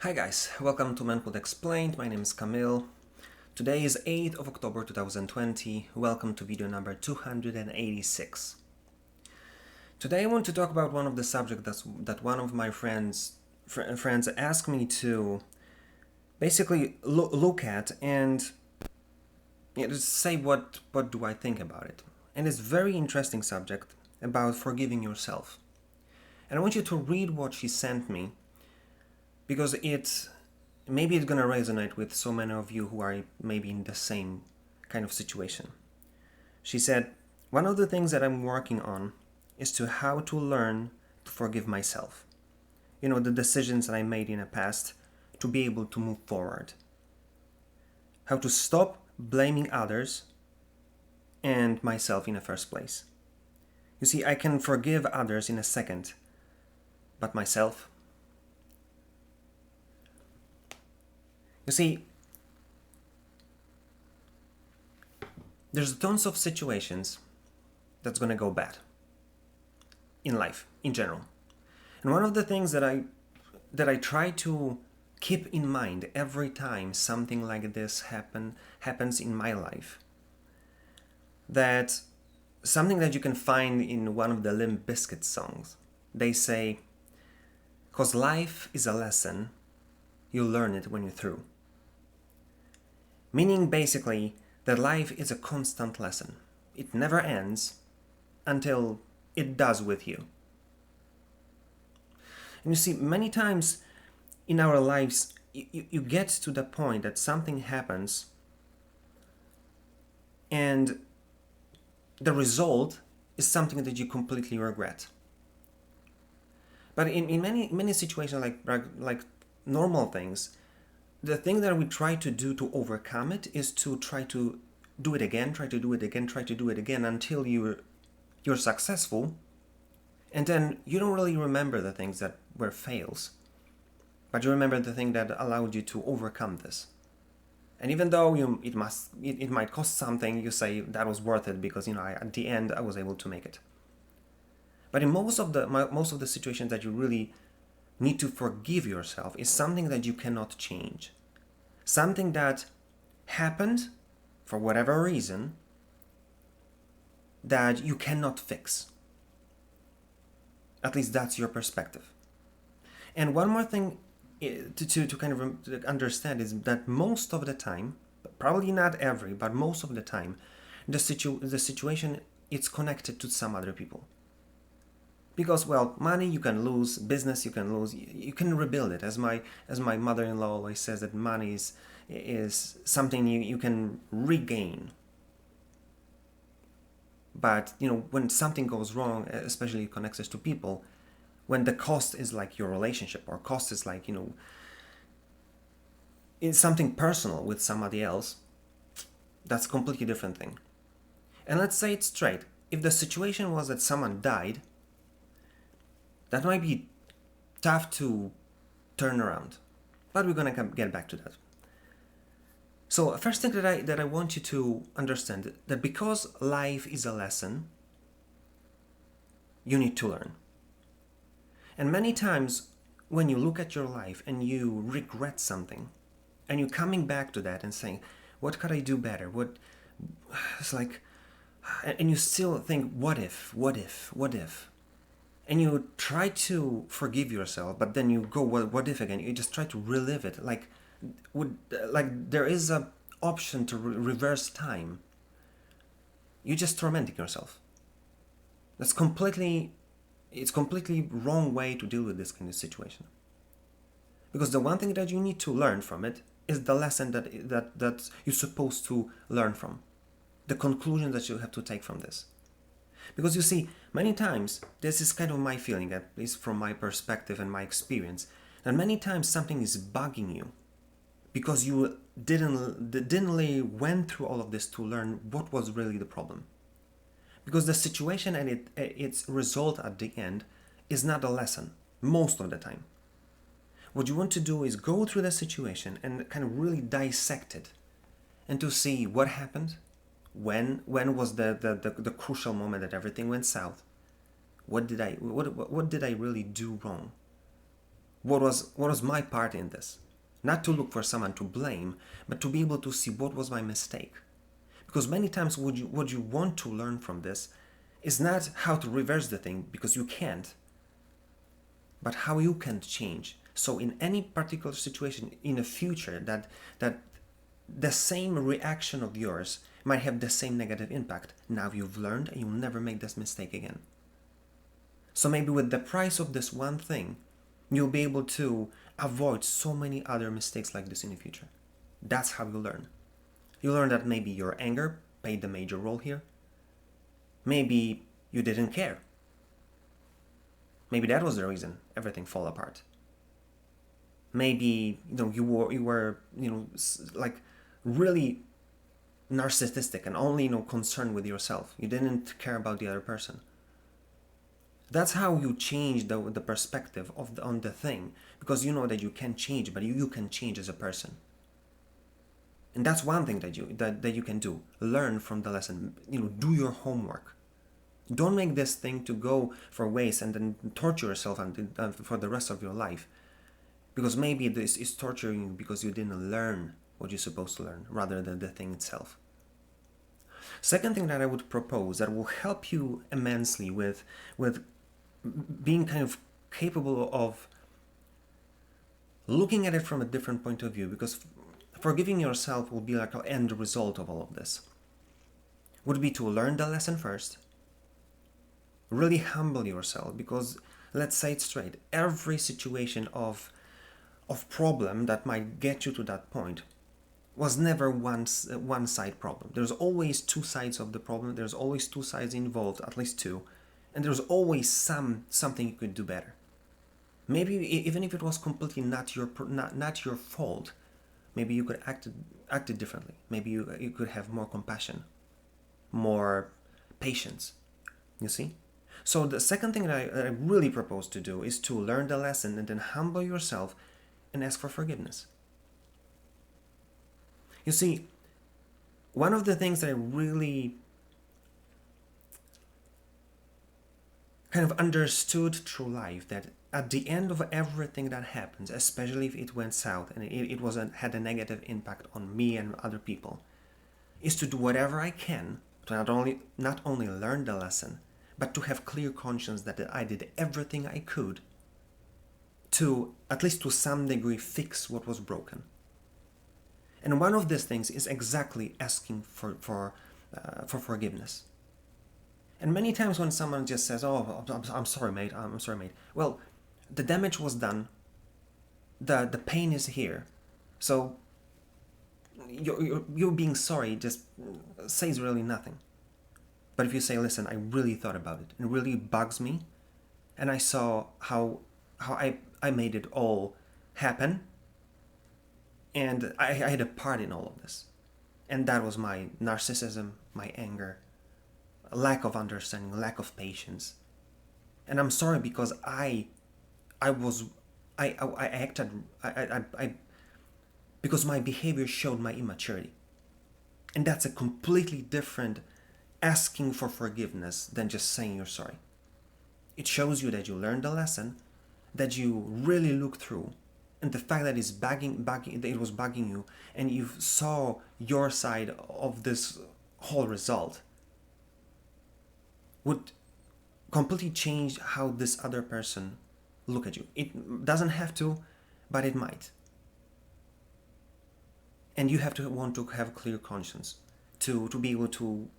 Hi guys, welcome to Manhood Explained. My name is Camille. Today is 8th of October 2020. Welcome to video number 286. Today I want to talk about one of the subjects that one of my friends asked me to basically look at and just say what do I think about it. And it's a very interesting subject about forgiving yourself. And I want you to read what she sent me because maybe it's gonna resonate with so many of you who are maybe in the same kind of situation. She said, one of the things that I'm working on is to how to learn to forgive myself. The decisions that I made in the past to be able to move forward. How to stop blaming others and myself in the first place. You see, I can forgive others in a second, but myself? You see, there's tons of situations that's going to go bad in life in general. And one of the things that I try to keep in mind every time something like this happens in my life, that something that you can find in one of the Limp Bizkit songs. They say, "'Cause life is a lesson, you'll learn it when you're through." Meaning basically that life is a constant lesson. It never ends until it does with you. And you see, many times in our lives, you get to the point that something happens and the result is something that you completely regret. But in many situations, like normal things, the thing that we try to do to overcome it is to try to do it again, try to do it again, try to do it again until you're successful, and then you don't really remember the things that were fails, but you remember the thing that allowed you to overcome this. And even though it might cost something, you say that was worth it because at the end I was able to make it. But in most of the situations that you really need to forgive yourself is something that you cannot change. Something that happened for whatever reason that you cannot fix. At least that's your perspective. And one more thing to kind of understand is that most of the time, probably not every, but most of the time, the situation is connected to some other people. Because, well, money you can lose, business you can lose, you can rebuild it. As my mother-in-law always says, that money is something you can regain. But when something goes wrong, especially connected to people, when the cost is like your relationship, or cost is like it's something personal with somebody else, that's a completely different thing. And let's say it straight: if the situation was that someone died, that might be tough to turn around, but we're gonna get back to that. So first thing that I want you to understand, that because life is a lesson, you need to learn. And many times when you look at your life and you regret something, and you're coming back to that and saying, what could I do better? It's like, and you still think, what if? And you try to forgive yourself, but then you go, what if again? You just try to relive it. Like there is a option to reverse time. You're just tormenting yourself. It's completely wrong way to deal with this kind of situation. Because the one thing that you need to learn from it is the lesson that you're supposed to learn from. The conclusion that you have to take from this. Because you see, many times, this is kind of my feeling, at least from my perspective and my experience, that many times something is bugging you because you didn't really went through all of this to learn what was really the problem. Because the situation and its result at the end is not a lesson, most of the time. What you want to do is go through the situation and kind of really dissect it and to see what happened, when was the crucial moment that everything went south. What did I really do wrong? What was my part in this? Not to look for someone to blame, but to be able to see what was my mistake. Because many times what you want to learn from this is not how to reverse the thing, because you can't, but how you can change. So in any particular situation in the future that the same reaction of yours might have the same negative impact. Now you've learned and you'll never make this mistake again. So maybe with the price of this one thing, you'll be able to avoid so many other mistakes like this in the future. That's how you learn. You learn that maybe your anger played the major role here. Maybe you didn't care. Maybe that was the reason everything fell apart. Maybe you were like really narcissistic and only concerned with yourself. You didn't care about the other person. That's how you change the perspective on the thing, because you know that you can change, but you can change as a person. And that's one thing that you can do. Learn from the lesson. Do your homework. Don't make this thing to go for waste and then torture yourself for the rest of your life. Because maybe this is torturing you because you didn't learn what you're supposed to learn, rather than the thing itself. Second thing that I would propose that will help you immensely with being kind of capable of looking at it from a different point of view, because forgiving yourself will be like an end result of all of this, would be to learn the lesson first, really humble yourself, because let's say it straight, every situation of problem that might get you to that point was never one side problem. There's always two sides of the problem. There's always two sides involved, at least two, and there's always something you could do better. Maybe even if it was completely not your fault, maybe you could act differently. Maybe you could have more compassion, more patience. You see? So the second thing that I really propose to do is to learn the lesson and then humble yourself and ask for forgiveness. You see, one of the things that I really kind of understood through life, that at the end of everything that happens, especially if it went south and it had a negative impact on me and other people, is to do whatever I can to not only learn the lesson, but to have clear conscience that I did everything I could to, at least to some degree, fix what was broken. And one of these things is exactly asking for forgiveness. And many times when someone just says, "Oh, I'm sorry, mate. I'm sorry, mate." Well, the damage was done. The pain is here. So you being sorry just says really nothing. But if you say, "Listen, I really thought about it. It really bugs me, and I saw how I made it all happen, and I had a part in all of this, and that was my narcissism, my anger, lack of understanding, lack of patience, and I'm sorry because I acted because my behavior showed my immaturity." And that's a completely different asking for forgiveness than just saying you're sorry. It shows you that you learned the lesson, that you really looked through, and the fact that it was bugging you, and you saw your side of this whole result, would completely change how this other person look at you. It doesn't have to, but it might. And you have to want to have a clear conscience to be able to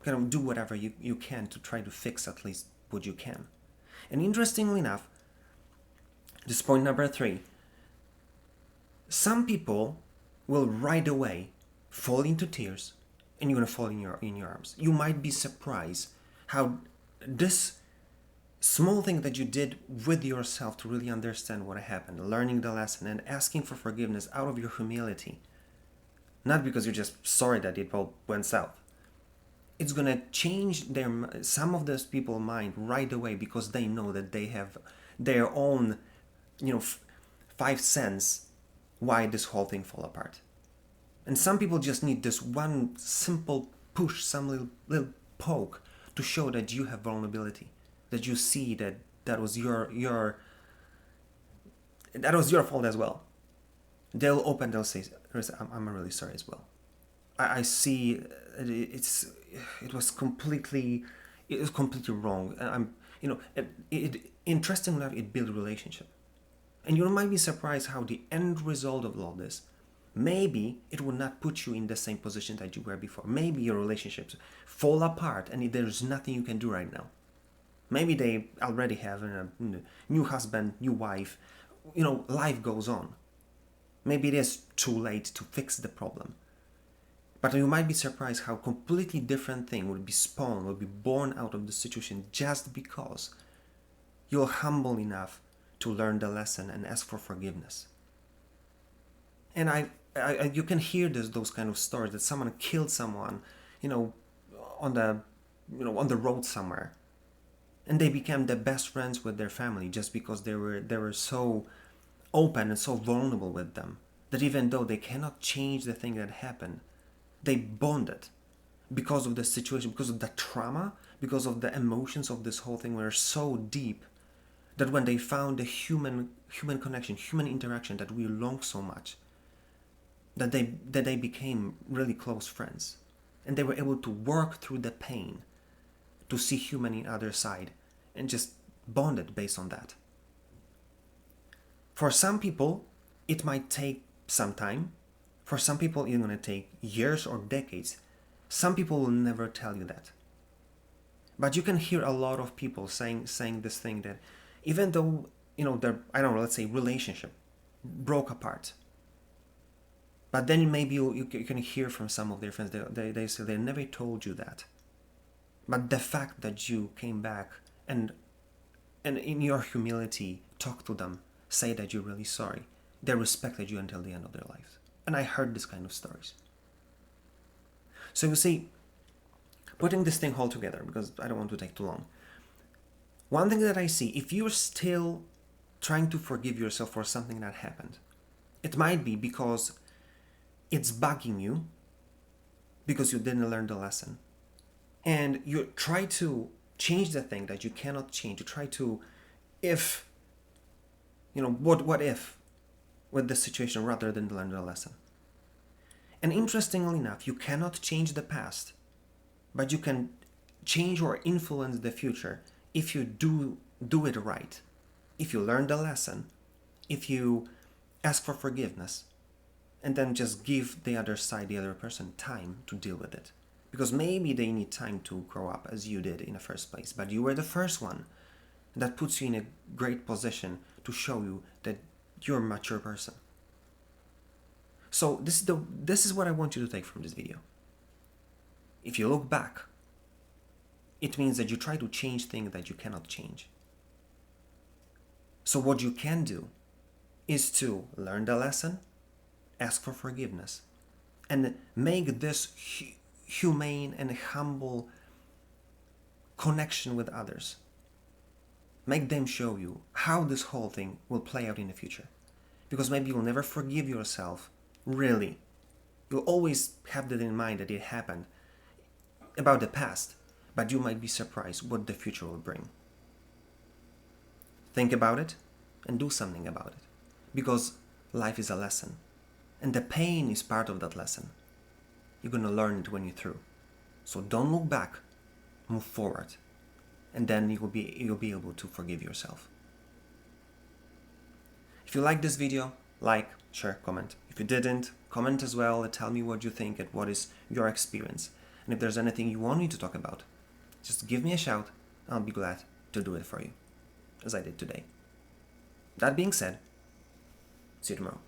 kind of do whatever you can to try to fix at least what you can. And interestingly enough, this point number 3, some people will right away fall into tears and you're going to fall in your arms. You might be surprised how this small thing that you did with yourself to really understand what happened, learning the lesson and asking for forgiveness out of your humility, not because you're just sorry that it all went south. It's going to change some of those people's mind right away, because they know that they have their own 5 cents why this whole thing fall apart. And some people just need this one simple push, some little poke to show that you have vulnerability, that you see that was your that was your fault as well. They'll say, I'm really sorry as well. I see it was completely wrong. Interesting enough, it built a relationship. And you might be surprised how the end result of all this, maybe it will not put you in the same position that you were before. Maybe your relationships fall apart and there's nothing you can do right now. Maybe they already have a new husband, new wife. Life goes on. Maybe it is too late to fix the problem. But you might be surprised how completely different thing will be spawned, will be born out of the situation just because you're humble enough to learn the lesson and ask for forgiveness. And you can hear those kind of stories that someone killed someone, on the road somewhere, and they became the best friends with their family just because they were so open and so vulnerable with them that even though they cannot change the thing that happened, they bonded because of the situation, because of the trauma, because of the emotions of this whole thing were so deep that when they found the human connection, human interaction that we long so much, that they became really close friends, and they were able to work through the pain to see human in other side and just bonded based on that. For some people, it might take some time. For some people, it's going to take years or decades. Some people will never tell you that. But you can hear a lot of people saying this thing that even though, their, let's say relationship broke apart, but then maybe you can hear from some of their friends, they say they never told you that. But the fact that you came back and in your humility talk to them, say that you're really sorry, they respected you until the end of their lives. And I heard this kind of stories. So you see, putting this thing all together, because I don't want to take too long, one thing that I see, if you're still trying to forgive yourself for something that happened, it might be because it's bugging you, because you didn't learn the lesson. And you try to change the thing that you cannot change. You try to, what if with the situation rather than learn the lesson. And interestingly enough, you cannot change the past, but you can change or influence the future if you do it right. If you learn the lesson, if you ask for forgiveness, and then just give the other side, the other person, time to deal with it. Because maybe they need time to grow up as you did in the first place, but you were the first one. That puts you in a great position to show you that you're a mature person. So this is what I want you to take from this video. If you look back, it means that you try to change things that you cannot change. So what you can do is to learn the lesson, ask for forgiveness, and make this humane and humble connection with others. Make them show you how this whole thing will play out in the future. Because maybe you'll never forgive yourself, really. You'll always have that in mind that it happened about the past, but you might be surprised what the future will bring. Think about it and do something about it. Because life is a lesson. And the pain is part of that lesson. You're going to learn it when you're through. So don't look back, move forward. And then you'll be able to forgive yourself. If you like this video, like, share, comment. If you didn't, comment as well and tell me what you think and what is your experience. And if there's anything you want me to talk about, just give me a shout. I'll be glad to do it for you, as I did today. That being said, see you tomorrow.